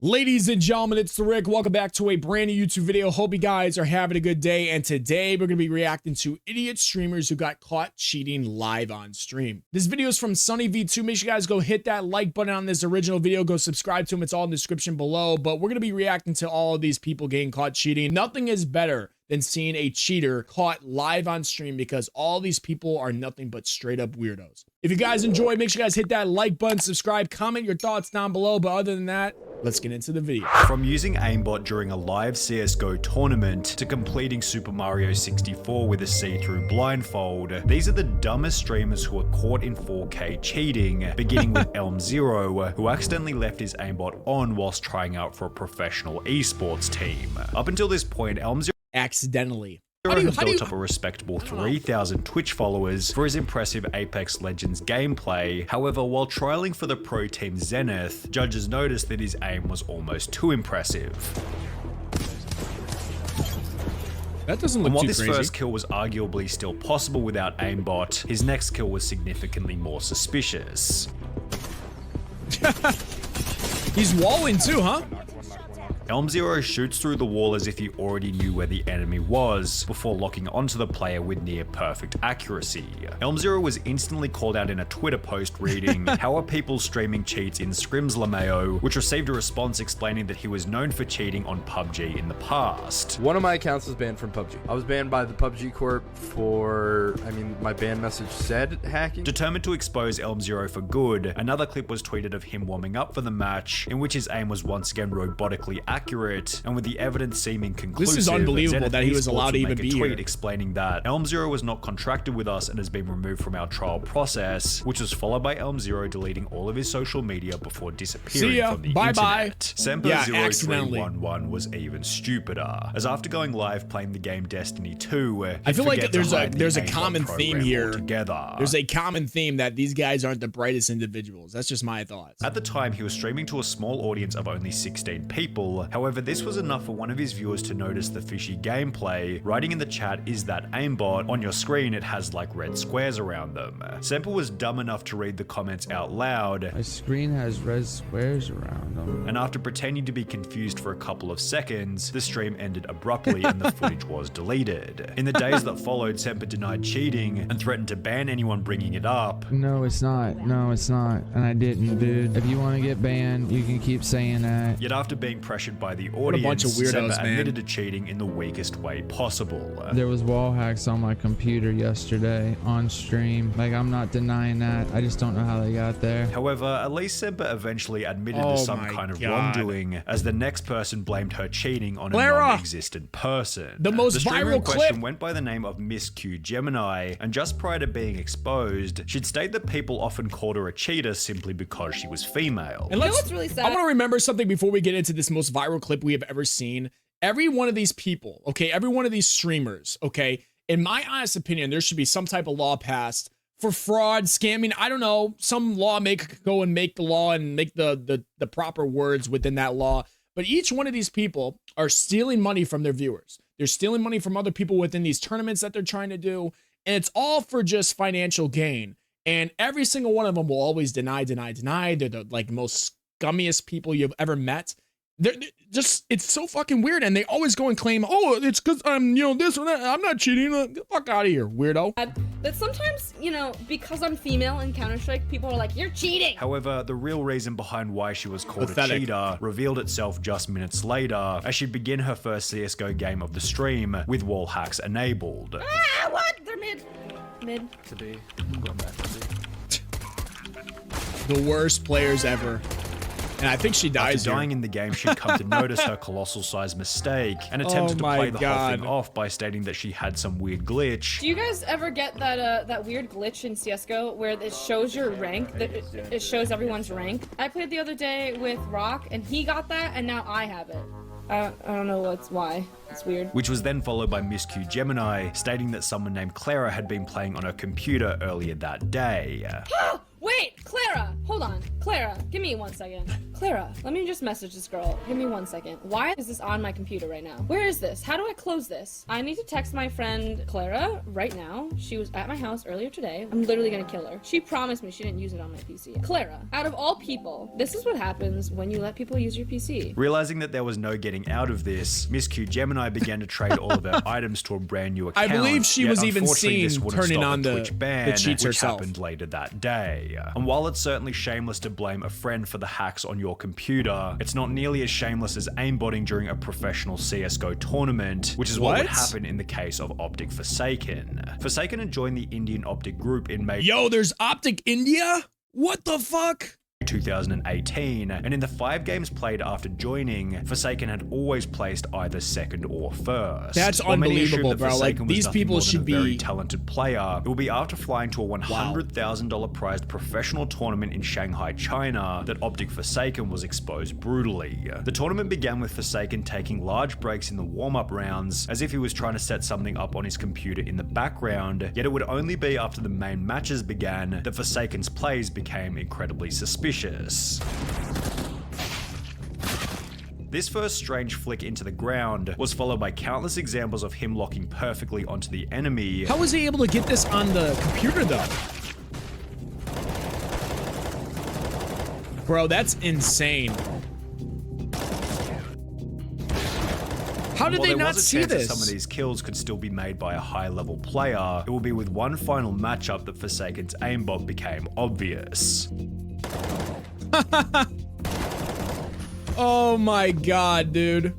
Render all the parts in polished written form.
Ladies and gentlemen, it's the Rick. Welcome back to a brand new YouTube video. Hope you guys are having a good day. And today we're going to be reacting to idiot streamers who got caught cheating live on stream. This video is from Sunny V2. Make sure you guys go hit that like button on this original video. Go subscribe to him. It's all in the description below. But we're going to be reacting to all of these people getting caught cheating. Nothing is better than seeing a cheater caught live on stream because all these people are nothing but straight up weirdos. If you guys enjoy, make sure you guys hit that like button, subscribe, comment your thoughts down below. But other than that, let's get into the video. From using aimbot during a live CSGO tournament to completing Super Mario 64 with a see-through blindfold, these are the dumbest streamers who are caught in 4K cheating, beginning with EOMM, who accidentally left his aimbot on whilst trying out for a professional esports team. Up until this point, EOMM Accidentally. built up a respectable 3,000 Twitch followers for his impressive Apex Legends gameplay. However, while trialing for the pro team Zenith, judges noticed that his aim was almost too impressive. That doesn't look While too this crazy. first kill was arguably still possible without aimbot, his next kill was significantly more suspicious. He's walling too, huh? EOMM shoots through the wall as if he already knew where the enemy was, before locking onto the player with near perfect accuracy. EOMM was instantly called out in a Twitter post reading, "How are people streaming cheats in Scrims LMAO?" which received a response explaining that he was known for cheating on PUBG in the past. One of my accounts was banned from PUBG. I was banned by the PUBG Corp for, my ban message said hacking. Determined to expose EOMM for good, another clip was tweeted of him warming up for the match, in which his aim was once again robotically accurate, and with the evidence seeming conclusive. This is unbelievable Zenith that he was allowed to even be tweet here. explaining that EOMM was not contracted with us and has been removed from our trial process, which was followed by EOMM deleting all of his social media before disappearing See ya. from the Bye-bye. internet. Yeah, accidentally. Semper0311 was even stupider, as after going live playing the game Destiny 2, I feel like there's a aimbot common theme program here. altogether. There's a common theme that these guys aren't the brightest individuals. That's just my thoughts. At the time, he was streaming to a small audience of only 16 people. However, this was enough for one of his viewers to notice the fishy gameplay. Writing in the chat, "Is that aimbot? On your screen, it has like red squares around them." Semper was dumb enough to read the comments out loud. My screen has red squares around them. And after pretending to be confused for a couple of seconds, the stream ended abruptly and the footage was deleted. In the days that followed, Semper denied cheating and threatened to ban anyone bringing it up. No, it's not. No, it's not. And I didn't, dude. If you want to get banned, you can keep saying that. Yet after being pressured by the a audience, bunch of weirdos, Semper man. admitted to cheating in the weakest way possible. There was wall hacks on my computer yesterday on stream. Like, I'm not denying that. I just don't know how they got there. However, at least Semper eventually admitted Oh to some my kind of God. wrongdoing, as the next person blamed her cheating on a Clara! non-existent person. The most streamer in viral question clip. went by the name of Miss Q Gemini, and just prior to being exposed, she'd stated that people often called her a cheater simply because she was female. And You know what's really sad? I want to remember something before we get into this most viral clip we have ever seen. Every one of these people, okay, every one of these streamers, okay, in my honest opinion, there should be some type of law passed for fraud, scamming. I don't know, some lawmaker could go and make the law and make the proper words within that law. But each one of these people are stealing money from their viewers. They're stealing money from other people within these tournaments that they're trying to do. And it's all for just financial gain. And every single one of them will always deny. They're the like most scummiest people you've ever met. They're just, it's so fucking weird. And they always go and claim, oh, it's because I'm, this or that. I'm not cheating. Get the fuck out of here, weirdo. That sometimes, because I'm female in Counter-Strike, people are like, you're cheating. However, the real reason behind why she was called Pathetic. a cheater revealed itself just minutes later, as she'd begin her first CSGO game of the stream with wall hacks enabled. Ah, what? They're mid. To be. I'm going back to be. The worst players ever. And I think she dies After here. dying in the game, she'd come to notice her colossal sized mistake and attempted to my play the whole thing God. off by stating that she had some weird glitch. Do you guys ever get that weird glitch in CSGO where it shows your rank, that it shows everyone's rank? I played the other day with Rock, and he got that, and now I have it. I don't know why. It's weird. Which was then followed by Miss Q Gemini, stating that someone named Clara had been playing on her computer earlier that day. Wait, Clara! Hold on. Clara, give me 1 second. Clara, let me just message this girl. Give me 1 second. Why is this on my computer right now? Where is this? How do I close this? I need to text my friend Clara right now. She was at my house earlier today. I'm literally gonna kill her. She promised me she didn't use it on my PC. Clara, out of all people, this is what happens when you let people use your PC. Realizing that there was no getting out of this, Miss Q Gemini began to trade all of her items to a brand new account. I believe she yet was even unfortunately, this seen wouldn't turning stop on the Twitch ban, cheats which herself. happened later that day. And while it's certainly shameless to blame a friend for the hacks on your computer, it's not nearly as shameless as aimbotting during a professional CSGO tournament, which is what would happen in the case of Optic Forsaken. Forsaken had joined the Indian Optic group in May. Yo, there's Optic India? What the fuck? 2018, and in the 5 games played after joining, Forsaken had always placed either second or first. That's While many assumed unbelievable, that bro. Like, Forsaken was these nothing people more than should a very be talented player. It will be after flying to a $100,000 prized professional tournament in Shanghai, China, that Optic Forsaken was exposed brutally. The tournament began with Forsaken taking large breaks in the warm-up rounds, as if he was trying to set something up on his computer in the background, yet it would only be after the main matches began that Forsaken's plays became incredibly suspicious. This first strange flick into the ground was followed by countless examples of him locking perfectly onto the enemy. How was he able to get this on the computer though? Bro, that's insane. How did they not see this? Some of these kills could still be made by a high-level player. It will be with one final matchup that Forsaken's aimbot became obvious. Oh my god, dude.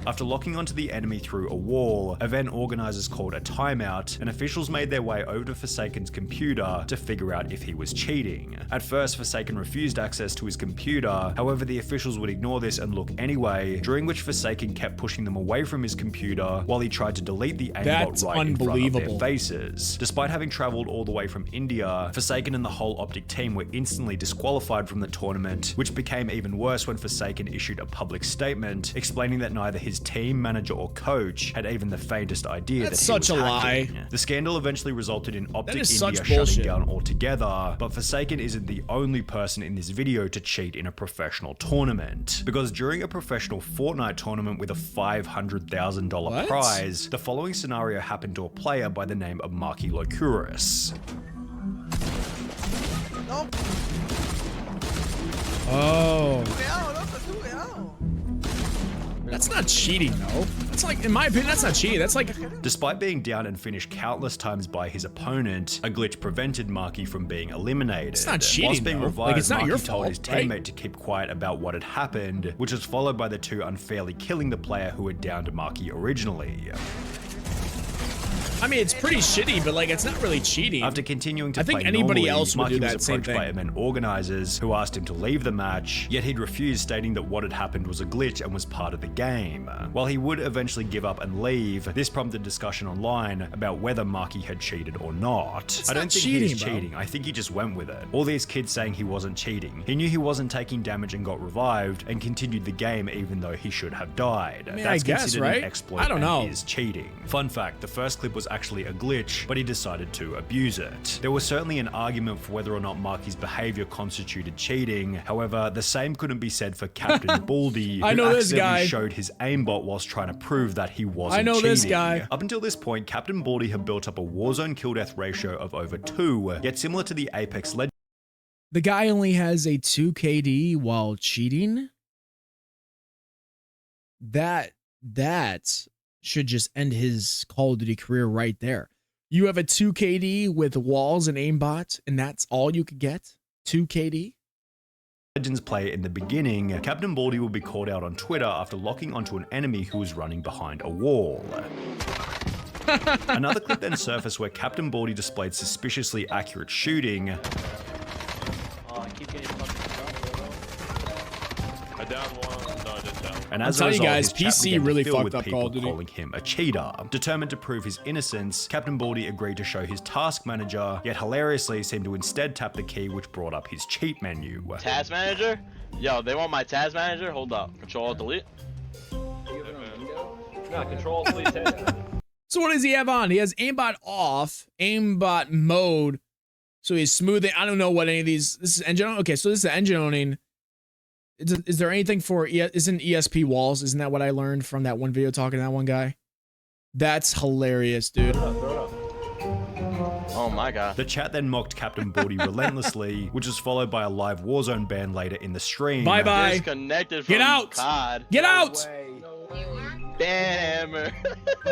After locking onto the enemy through a wall, event organizers called a timeout, and officials made their way over to Forsaken's computer to figure out if he was cheating. At first, Forsaken refused access to his computer, however the officials would ignore this and look anyway, during which Forsaken kept pushing them away from his computer while he tried to delete the aimbot right in front of their faces. Despite having traveled all the way from India, Forsaken and the whole Optic team were instantly disqualified from the tournament, which became even worse when Forsaken issued a public statement explaining that neither his team, manager, or coach had even the faintest idea that he was hacking. The scandal eventually resulted in Optic India shutting down altogether, but Forsaken isn't the only person in this video to cheat in a professional tournament. Because during a professional Fortnite tournament with a $500,000 prize, the following scenario happened to a player by the name of Marky Locuris. Oh. That's not cheating, though. That's like, in my opinion, that's not cheating. That's like... Despite being down and finished countless times by his opponent, a glitch prevented Marky from being eliminated. It's not cheating, Whilst being though. revived, Like, it's not Marky your told fault, his teammate to keep quiet about what had happened, which was followed by the two unfairly killing the player who had downed Marky originally. I mean, it's pretty shitty, but like, it's not really cheating. After continuing to play I think anybody normally, else would Marky do that was same approached by thing. event organizers who asked him to leave the match, yet he'd refused, stating that what had happened was a glitch and was part of the game. While he would eventually give up and leave, this prompted discussion online about whether Marky had cheated or not. I don't think he's cheating, I think he just went with it. All these kids saying he wasn't cheating. He knew he wasn't taking damage and got revived, and continued the game even though he should have died. I mean, That's I guess, considered right? an exploit I don't know. and is cheating. Fun fact, the first clip was actually a glitch, but he decided to abuse it. There was certainly an argument for whether or not Marky's behavior constituted cheating. However, the same couldn't be said for Captain Baldy, who accidentally showed his aimbot whilst trying to prove that he wasn't cheating. this guy. Up until this point, Captain Baldy had built up a Warzone kill death ratio of over 2, yet similar to the Apex Legends. The guy only has a 2 KD while cheating? That should just end his Call of Duty career right there. You have a 2 KD with walls and aimbot, and that's all you could get? 2 KD? Legends play in the beginning, Captain Baldy will be called out on Twitter after locking onto an enemy who was running behind a wall. Another clip then surfaced where Captain Baldy displayed suspiciously accurate shooting. I keep getting fucking down one. No, just down. And as a result, guys, his chat PC began to really fill fucked with up people Call of Duty. calling him a cheater. Determined to prove his innocence, Captain Baldy agreed to show his task manager, yet hilariously seemed to instead tap the key which brought up his cheat menu. Task manager? Yo, they want my task manager? Hold up. Control delete. No, control delete. So what does he have on? He has aimbot off, aimbot mode So he's smoothing. I don't know what any of these. This is engine. Okay, so this is the engine owning. Is there anything for? Isn't ESP walls? Isn't that what I learned from that one video talking to that one guy? That's hilarious, dude. Oh my god. The chat then mocked Captain Baldy relentlessly, which was followed by a live Warzone ban later in the stream. Bye bye. Disconnected from Get out. COD. Get out. Damn.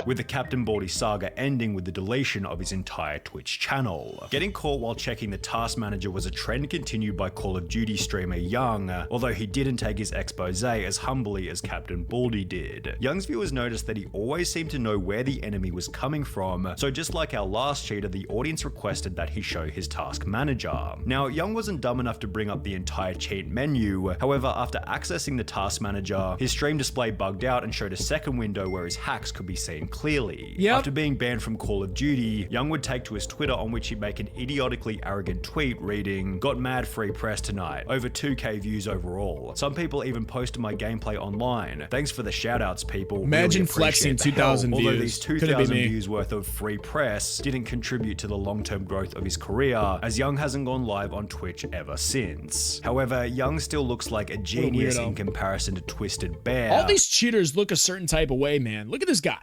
With the Captain Baldy saga ending with the deletion of his entire Twitch channel. Getting caught while checking the task manager was a trend continued by Call of Duty streamer Young, although he didn't take his expose as humbly as Captain Baldy did. Young's viewers noticed that he always seemed to know where the enemy was coming from, so just like our last cheater, the audience requested that he show his task manager. Now, Young wasn't dumb enough to bring up the entire cheat menu, however, after accessing the task manager, his stream display bugged out and showed a second window where his hacks could be seen clearly. Yep. After being banned from Call of Duty, Young would take to his Twitter on which he'd make an idiotically arrogant tweet reading, "Got mad free press tonight, over 2k views overall. Some people even posted my gameplay online. Thanks for the shoutouts, people. Imagine Really flexing appreciate the 2,000 help." Although views. these Could've been 2,000 me. views worth of free press didn't contribute to the long-term growth of his career, as Young hasn't gone live on Twitch ever since. However, Young still looks like a genius weirdo. in comparison to Twisted Bear. All these cheaters look a certain type of way, man. Look at this guy.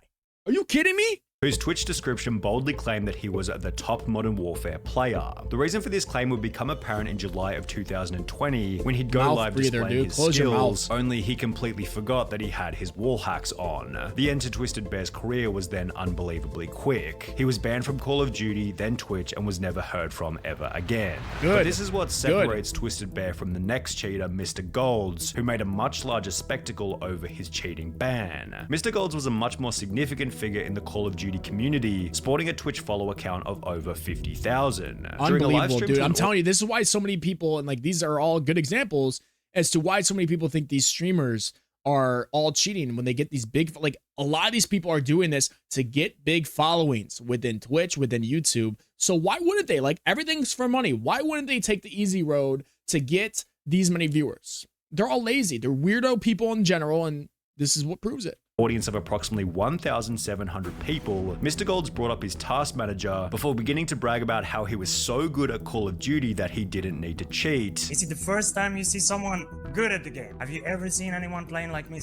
Are you kidding me? Whose Twitch description boldly claimed that he was the top Modern Warfare player. The reason for this claim would become apparent in July of 2020 when he'd go Mouth live breather, displaying dude. his Close your skills, mouth. only he completely forgot that he had his wall hacks on. The end to Twisted Bear's career was then unbelievably quick. He was banned from Call of Duty, then Twitch, and was never heard from ever again. Good. But this is what separates Twisted Bear from the next cheater, Mr. Golds, who made a much larger spectacle over his cheating ban. Mr. Golds was a much more significant figure in the Call of Duty community, sporting a Twitch follower count of over 50,000. Unbelievable, dude. I'm telling you, this is why so many people, and like these are all good examples as to why so many people think these streamers are all cheating when they get these big, like a lot of these people are doing this to get big followings within Twitch, within YouTube. So why wouldn't they? Like everything's for money. Why wouldn't they take the easy road to get these many viewers? They're all lazy. They're weirdo people in general, and this is what proves it. Audience of approximately 1,700 people, Mr. Golds brought up his task manager before beginning to brag about how he was so good at Call of Duty that he didn't need to cheat. Is it the first time you see someone good at the game? Have you ever seen anyone playing like me?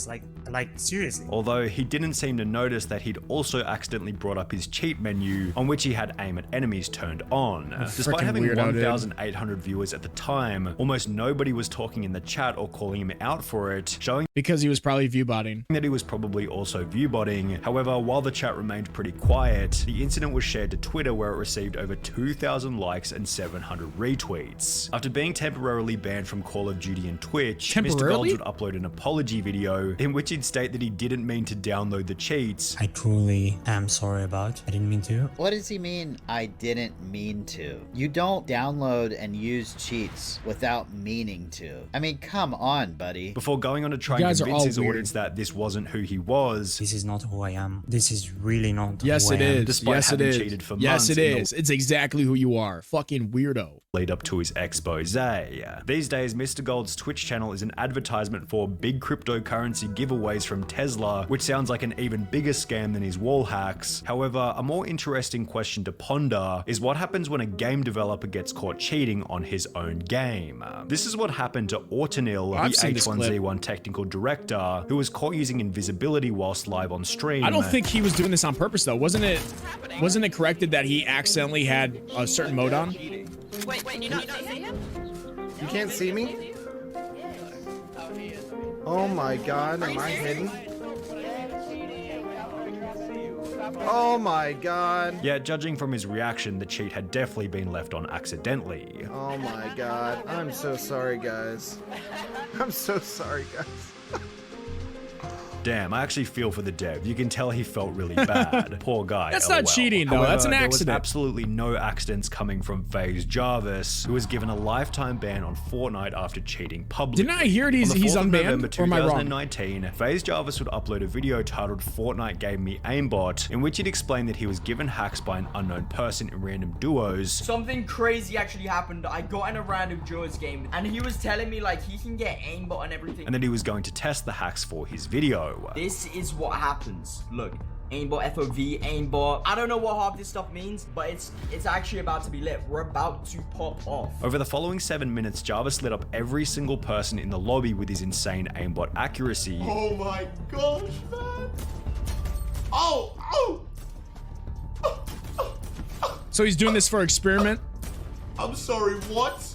Like seriously? Although he didn't seem to notice that he'd also accidentally brought up his cheat menu on which he had aim at enemies turned on. Despite Frickin' having weirdo, dude. 1,800 viewers at the time, almost nobody was talking in the chat or calling him out for it, showing Because he was probably viewbotting. that he was probably also viewbotting. However, while the chat remained pretty quiet, the incident was shared to Twitter where it received over 2,000 likes and 700 retweets. After being temporarily banned from Call of Duty and Twitch, Mr. Temporarily? Golds would upload an apology video in which he'd state that he didn't mean to download the cheats. I truly am sorry about. I didn't mean to. What does he mean, I didn't mean to? You don't download and use cheats without meaning to. I mean, come on, buddy. Before going on to try You and guys are convince all his weird. audience that this wasn't who he was. This is not who I am. This is really not Yes, who it I am. is. Despite Yes, it having is. cheated for Yes, months it in the- is. It's exactly who you are. Fucking weirdo. Lead up to his expose. These days, Mr. Gold's Twitch channel is an advertisement for big cryptocurrency giveaways from Tesla, which sounds like an even bigger scam than his wall hacks. However, a more interesting question to ponder is what happens when a game developer gets caught cheating on his own game. This is what happened to Ortonil, I've the seen this clip. H1Z1 technical director, who was caught using invisibility whilst live on stream. I don't think he was doing this on purpose though. Wasn't it corrected that he accidentally had a certain mode on? Wait, can you not see him? You can't see me? Oh my god, am I hidden? Oh my god. Yeah, judging from his reaction, the cheat had definitely been left on accidentally. Oh my god. I'm so sorry, guys. I'm so sorry, guys. Damn, I actually feel for the dev. You can tell he felt really bad. Poor guy. That's not LOL. cheating, though. However, That's an there was accident. absolutely no accidents coming from FaZe Jarvis, who was given a lifetime ban on Fortnite after cheating publicly. Didn't I hear it? He's On the 4th of unbanned? November Or am I wrong? 2019, FaZe Jarvis would upload a video titled "Fortnite Gave Me Aimbot," in which he'd explained that he was given hacks by an unknown person in random duos. Something crazy actually happened. I got in a random duos game and he was telling me like he can get aimbot and everything. And that he was going to test the hacks for his video. This is what happens. Look, aimbot, FOV, aimbot. I don't know what half this stuff means, but it's actually about to be lit. We're about to pop off. Over the following 7 minutes, Jarvis lit up every single person in the lobby with his insane aimbot accuracy. Oh my gosh, man. Oh. So he's doing this for experiment? I'm sorry, what?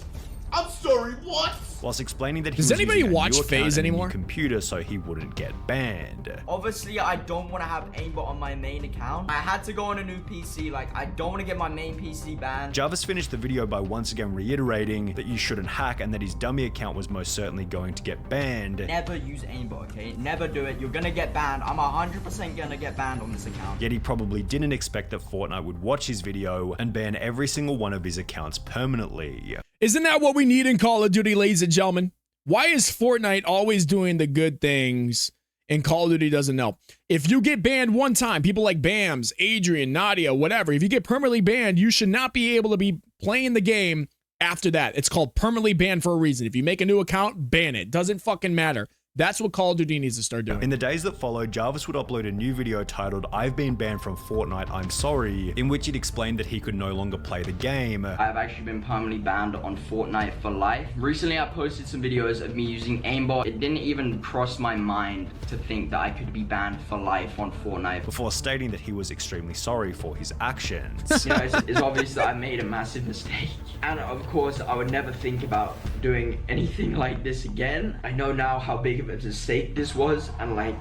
I'm sorry, what? Whilst explaining that he Does was anybody using a watch new account FaZe and a new anymore? computer so he wouldn't get banned. Obviously, I don't want to have aimbot on my main account. I had to go on a new PC. Like, I don't want to get my main PC banned. Jarvis finished the video by once again reiterating that you shouldn't hack and that his dummy account was most certainly going to get banned. Never use aimbot, okay? Never do it. You're gonna get banned. I'm 100% gonna get banned on this account. Yet he probably didn't expect that Fortnite would watch his video and ban every single one of his accounts permanently. Isn't that what we need in Call of Duty, ladies and gentlemen? Why is Fortnite always doing the good things and Call of Duty doesn't know? If you get banned one time, people like Bams, Adrian, Nadia, whatever, if you get permanently banned, you should not be able to be playing the game after that. It's called permanently banned for a reason. If you make a new account, ban it. Doesn't fucking matter. That's what Call of Duty needs to start doing. In the days that followed, Jarvis would upload a new video titled "I've been banned from Fortnite, I'm sorry," in which he'd explained that he could no longer play the game. I've actually been permanently banned on Fortnite for life. Recently, I posted some videos of me using aimbot. It didn't even cross my mind to think that I could be banned for life on Fortnite. Before stating that he was extremely sorry for his actions. You know, it's obvious that I made a massive mistake. And of course, I would never think about doing anything like this again. I know now how big of a mistake this was, and like,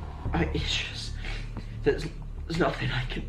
it's just, there's nothing I can.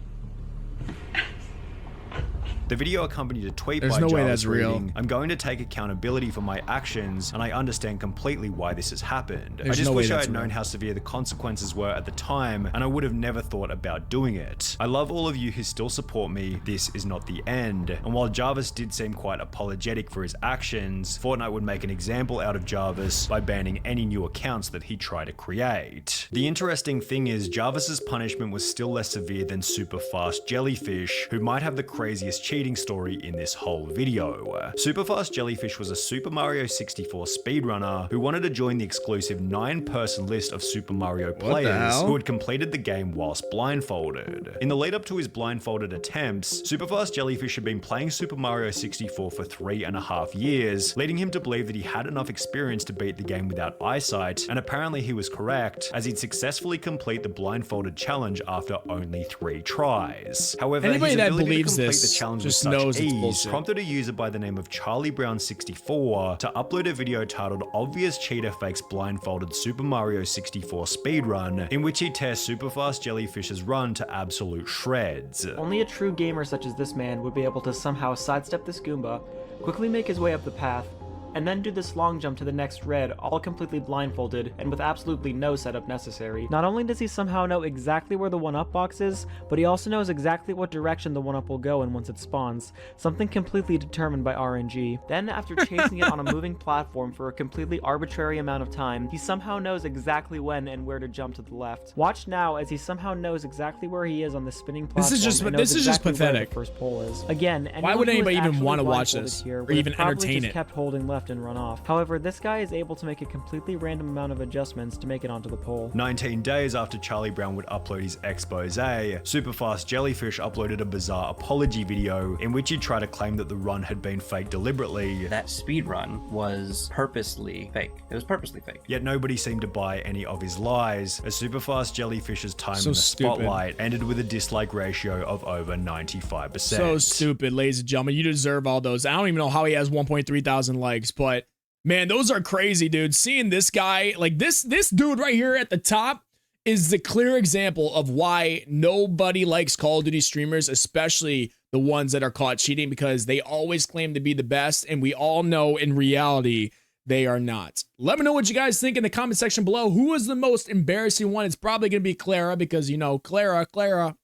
The video accompanied a tweet There's by no way Jarvis that's real. reading, "I'm going to take accountability for my actions, and I understand completely why this has happened. There's I just no way wish I that's had known real. how severe the consequences were at the time, and I would have never thought about doing it. I love all of you who still support me. This is not the end." And while Jarvis did seem quite apologetic for his actions, Fortnite would make an example out of Jarvis by banning any new accounts that he tried to create. The interesting thing is, Jarvis's punishment was still less severe than Super Fast Jellyfish, who might have the craziest cheating story in this whole video. Super Fast Jellyfish was a Super Mario 64 speedrunner who wanted to join the exclusive 9-person list of Super Mario players who had completed the game whilst blindfolded. In the lead up to his blindfolded attempts, Super Fast Jellyfish had been playing Super Mario 64 for 3.5 years, leading him to believe that he had enough experience to beat the game without eyesight, and apparently he was correct, as he'd successfully complete the blindfolded challenge after only 3 tries. However, Anybody his that ability to believes complete this the challenge just with such knows it's ease bullshit. prompted a user by the name of Charlie Brown 64 to upload a video titled "Obvious Cheater Fakes Blindfolded Super Mario 64 Speedrun," in which he tears Super Fast Jellyfish's run to absolute shreds. Only a true gamer such as this man would be able to somehow sidestep this Goomba, quickly make his way up the path, and then do this long jump to the next red, all completely blindfolded and with absolutely no setup necessary. Not only does he somehow know exactly where the 1-up box is, but he also knows exactly what direction the 1-up will go in once it spawns, something completely determined by RNG. Then, after chasing it on a moving platform for a completely arbitrary amount of time, he somehow knows exactly when and where to jump to the left. Watch now as he somehow knows exactly where he is on the spinning platform. This is just pathetic. The first pole is. Again, Why would anyone who anybody is even actually want to watch blindfolded this here or would have even probably entertain just it? kept holding left and run off. However, this guy is able to make a completely random amount of adjustments to make it onto the pole. 19 days after Charlie Brown would upload his expose, Super Fast Jellyfish uploaded a bizarre apology video in which he tried to claim that the run had been faked deliberately. That speed run was purposely fake. It was purposely fake. Yet nobody seemed to buy any of his lies, as Super Fast Jellyfish's time in the spotlight ended with a dislike ratio of over 95%. So stupid, ladies and gentlemen. You deserve all those. I don't even know how he has 1.3 thousand likes, but man, those are crazy, dude. Seeing this guy, like this dude right here at the top is the clear example of why nobody likes Call of Duty streamers, especially the ones that are caught cheating, because they always claim to be the best, and we all know in reality they are not. Let me know what you guys think in the comment section below. Who was the most embarrassing one? It's probably going to be Clara, because, you know, Clara,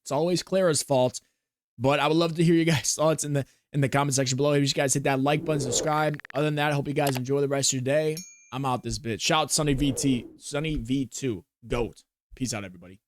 it's always Clara's fault. But I would love to hear you guys' thoughts in the comment section below. If you guys hit that like button, subscribe. Other than that, I hope you guys enjoy the rest of your day. I'm out this bitch. Shout Sunny V2, GOAT. Peace out, everybody.